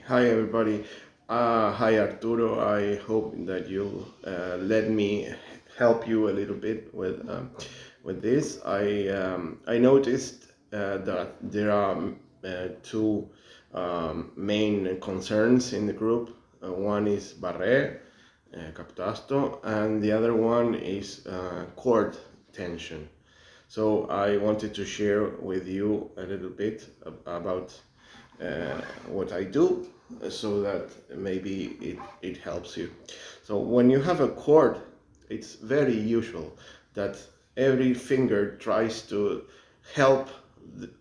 Hi everybody. Hi Arturo. I hope that you let me help you a little bit with this. I noticed that there are two main concerns in the group. One is Barré, captasto, and the other one is chord tension. So I wanted to share with you a little bit about what I do so that maybe it helps you. So when you have a chord, it's very usual that every finger tries to help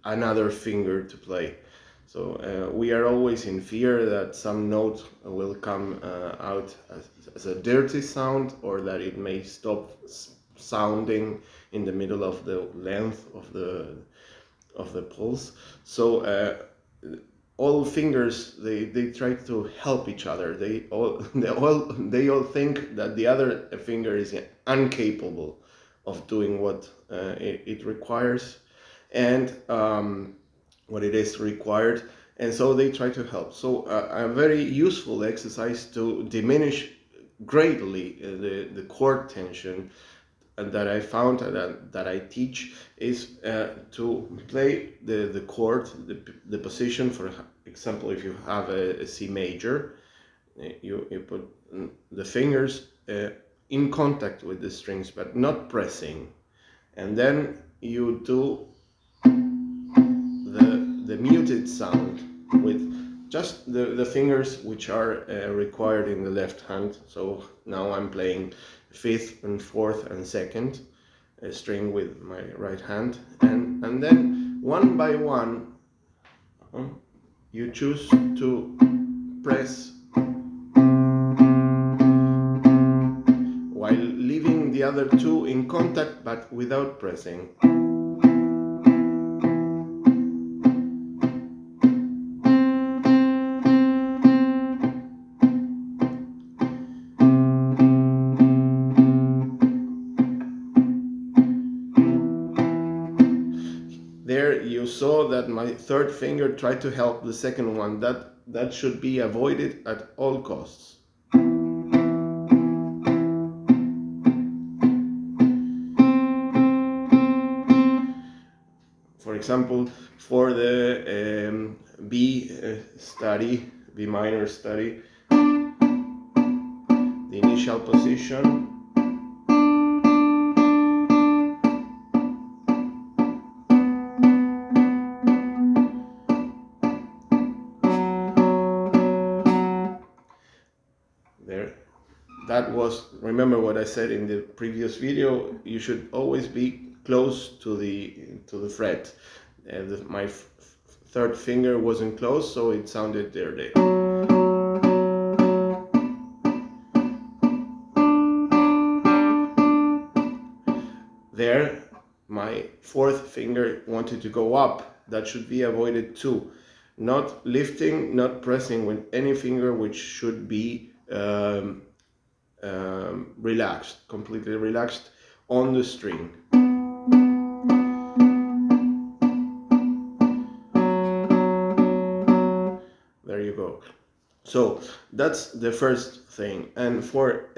another finger to play. So we are always in fear that some note will come out as a dirty sound, or that it may stop sounding in the middle of the length of the pulse. So all fingers they try to help each other. They all think that the other finger is incapable of doing what it requires, and what it is required, and so they try to help. So a very useful exercise to diminish greatly the chord tension that I found that I teach is to play the chord, the position. For example, if you have a C major, you put the fingers in contact with the strings, but not pressing, and then you do the muted sound with just the fingers which are required in the left hand. So now I'm playing fifth and fourth and second string with my right hand, and then one by one you choose to press while leaving the other two in contact but without pressing. There you saw that my third finger tried to help the second one. That should be avoided at all costs. For example, for the B minor study, the initial position, there. That was, remember what I said in the previous video, you should always be close to the fret. My third finger wasn't close, so it sounded there. There, my fourth finger wanted to go up. That should be avoided too. Not lifting, not pressing with any finger, which should be relaxed, completely relaxed on the string. There you go. So that's the first thing. And for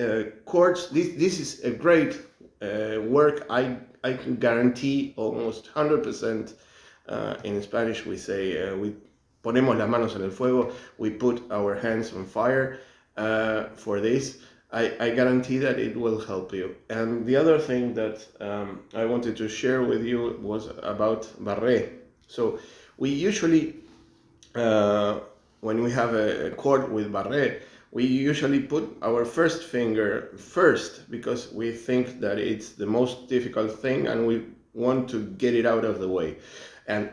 chords, this is a great work. I can guarantee almost 100%. In Spanish we say we ponemos las manos en el fuego, we put our hands on fire for this. I guarantee that it will help you. And the other thing that I wanted to share with you was about Barré. So we usually when we have a chord with Barré, we usually put our first finger first because we think that it's the most difficult thing and we want to get it out of the way. And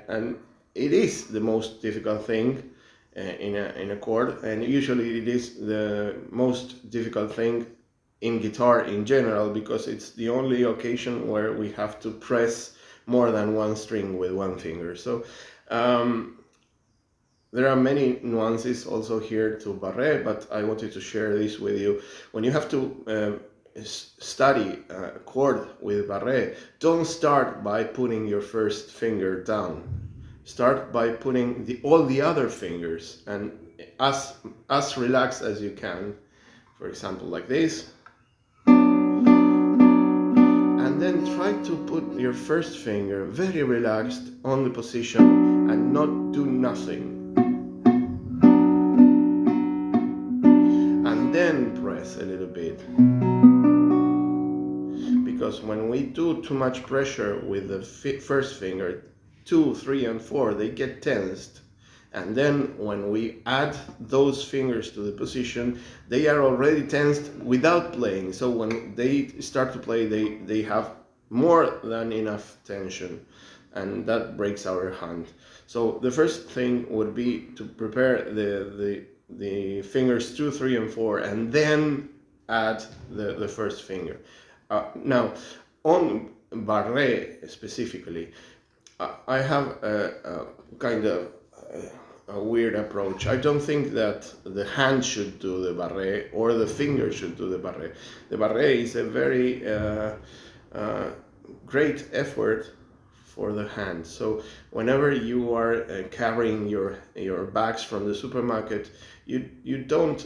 it is the most difficult thing in a chord, and usually it is the most difficult thing in guitar in general, because it's the only occasion where we have to press more than one string with one finger. So there are many nuances also here to Barré, but I wanted to share this with you. When you have to study a chord with Barré, don't start by putting your first finger down. start by putting all the other fingers and as relaxed as you can. For example, like this. And then try to put your first finger very relaxed on the position and not do nothing. And then press a little bit. Because when we do too much pressure with the first finger, 2, 3, and 4, they get tensed. And then when we add those fingers to the position, they are already tensed without playing. So when they start to play, they have more than enough tension, and that breaks our hand. So the first thing would be to prepare the fingers 2, 3, and 4, and then add the first finger. Now, on Barré specifically, I have a kind of a weird approach. I don't think that the hand should do the barré or the finger should do the barré. The barré is a very great effort for the hand. So whenever you are carrying your bags from the supermarket, you don't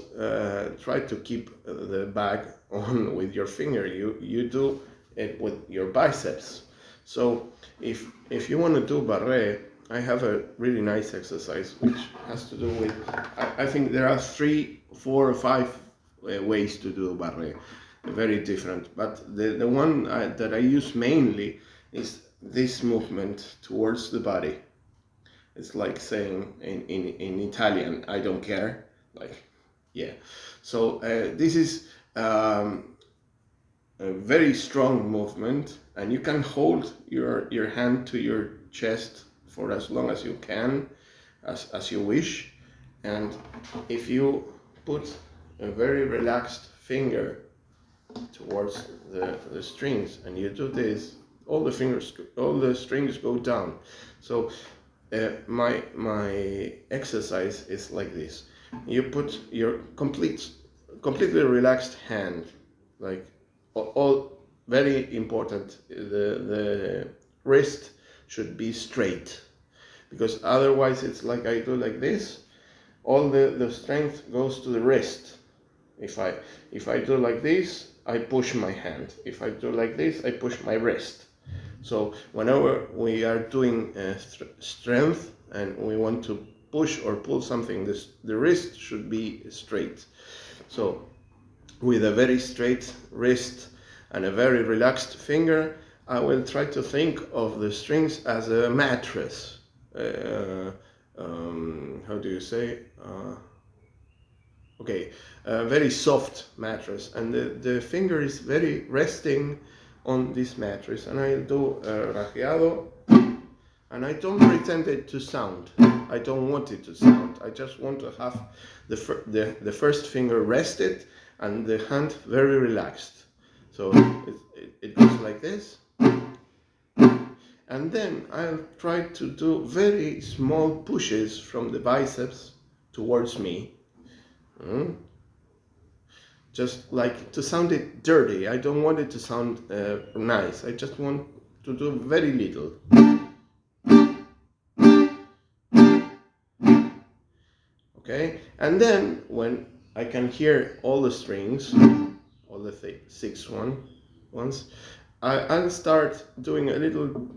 try to keep the bag on with your finger. You do it with your biceps. So if you want to do barré, I have a really nice exercise which has to do with, I think there are 3, 4, or 5 ways to do barré, very different. But the one that I use mainly is this movement towards the body. It's like saying in Italian, I don't care, like, yeah. So this is a very strong movement, and you can hold your hand to your chest for as long as you can, as you wish. And if you put a very relaxed finger towards the strings and you do this, all the strings go down. So my exercise is like this. You put your completely relaxed hand, like all very important, the wrist should be straight, because otherwise it's like I do like this, all the strength goes to the wrist. If I do like this, I push my hand. If I do like this, I push my wrist. So whenever we are doing strength and we want to push or pull something, the wrist should be straight. So with a very straight wrist and a very relaxed finger, I will try to think of the strings as a mattress. How do you say? Okay, a very soft mattress, and the finger is very resting on this mattress, and I'll do rasgueado, and I don't pretend it to sound. I don't want it to sound. I just want to have the first finger rested and the hand very relaxed. So it goes like this. And then I'll try to do very small pushes from the biceps towards me. Just like to sound it dirty. I don't want it to sound nice. I just want to do very little. Okay, and then when I can hear all the strings, all the 6 ones, I'll start doing a little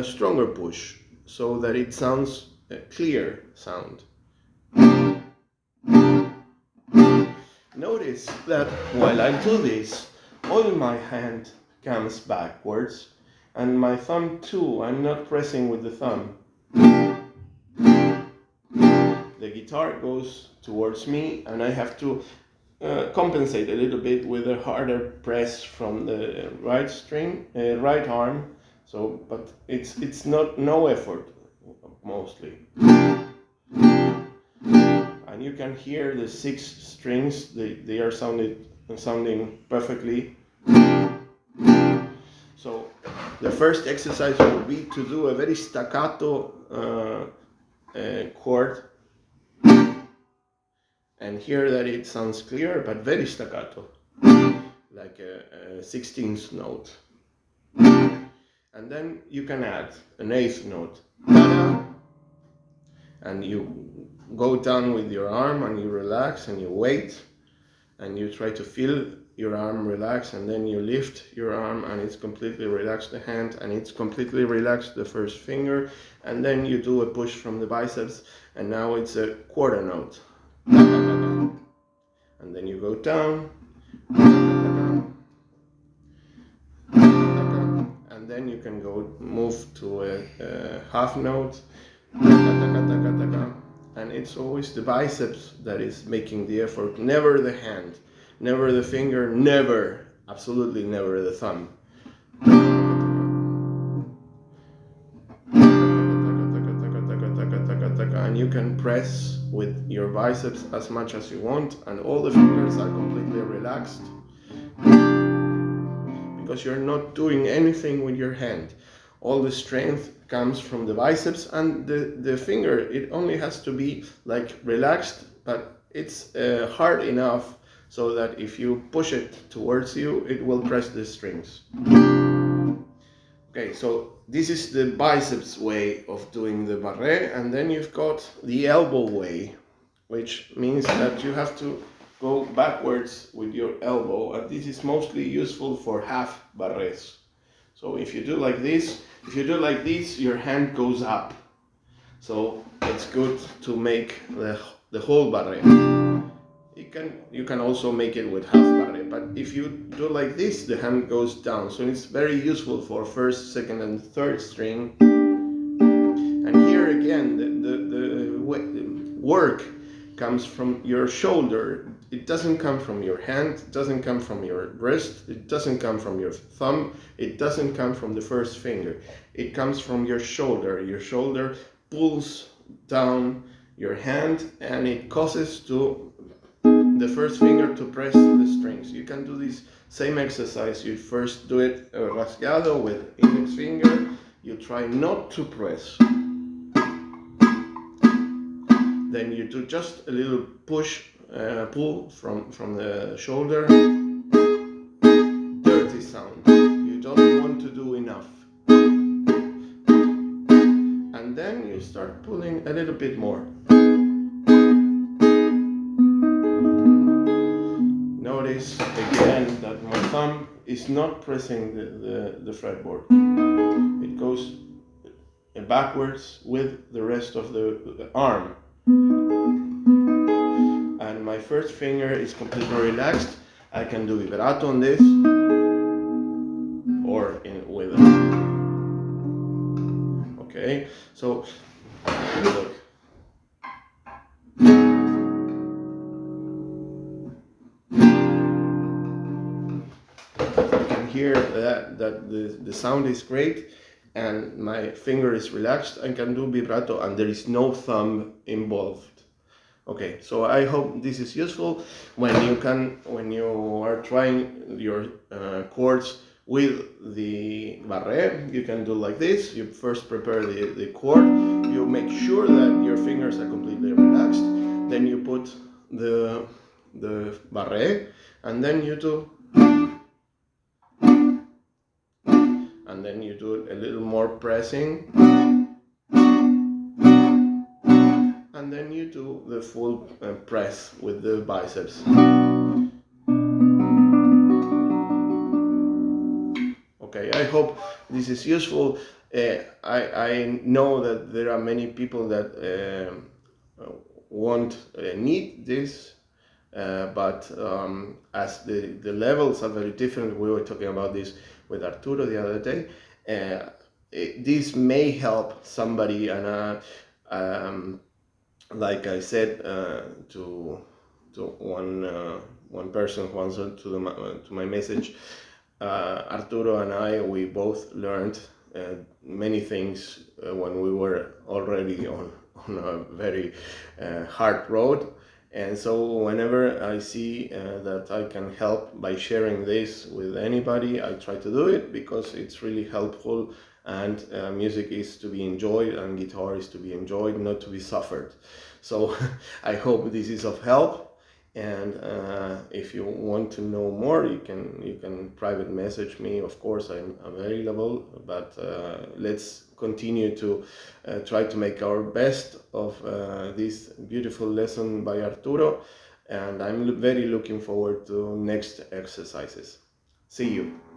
stronger push so that it sounds a clear sound. Notice that while I do this, all my hand comes backwards, and my thumb too. I'm not pressing with the thumb. The guitar goes towards me, and I have to compensate a little bit with a harder press from the right string, right arm. So, but it's not no effort mostly. And you can hear the 6 strings. They are sounding perfectly. So the first exercise will be to do a very staccato chord, and hear that it sounds clear but very staccato, like a 16th note. And then you can add an 8th note. Ta-da! and you go down with your arm and you relax and you wait and you try to feel your arm relax, and then you lift your arm and it's completely relaxed the hand and it's completely relaxed the first finger, and then you do a push from the biceps and now it's a quarter note. And then you go down, and then you can go move to a half note, and it's always the biceps that is making the effort, never the hand, never the finger, never, absolutely never the thumb. And you can press with your biceps as much as you want, and all the fingers are completely relaxed because you're not doing anything with your hand. All the strength comes from the biceps, and the finger, it only has to be like relaxed, but it's hard enough so that if you push it towards you, it will press the strings. Okay, so this is the biceps way of doing the barré, and then you've got the elbow way, which means that you have to go backwards with your elbow, and this is mostly useful for half barrés. So if you do like this, your hand goes up. So it's good to make the whole barré. You can also make it with half barré, but if you do like this, the hand goes down. So it's very useful for first, second, and third string. And here again, the work comes from your shoulder. It doesn't come from your hand, it doesn't come from your wrist, it doesn't come from your thumb, it doesn't come from the first finger. It comes from your shoulder. Your shoulder pulls down your hand and it causes the first finger to press the strings. You can do this same exercise. You first do it rasgado with index finger. You try not to press. Then you do just a little push, pull from the shoulder. Dirty sound. You don't want to do enough. And then you start pulling a little bit more. Notice again that my thumb is not pressing the fretboard. It goes backwards with the rest of the arm. And my first finger is completely relaxed. I can do vibrato on this, or with it. Okay, so look. You can hear that the sound is great, and my finger is relaxed. I can do vibrato, and there is no thumb involved. Okay, so I hope this is useful when you are trying your chords with the barré. You can do like this. You first prepare the chord. You make sure that your fingers are completely relaxed. Then you put the barré, and then you do, and then you do a little more pressing. And then you do the full press with the biceps. Okay, I hope this is useful. I know that there are many people that won't need this, but as the levels are very different, we were talking about this with Arturo the other day, this may help somebody, and like I said to one person who answered to my message, Arturo and I, we both learned many things when we were already on a very hard road, and so whenever I see that I can help by sharing this with anybody, I try to do it because it's really helpful. And music is to be enjoyed, and guitar is to be enjoyed, not to be suffered. So I hope this is of help, And if you want to know more, you can private message me. Of course, I'm available, but let's continue to try to make our best of this beautiful lesson by Arturo, and I'm very looking forward to next exercises. See you.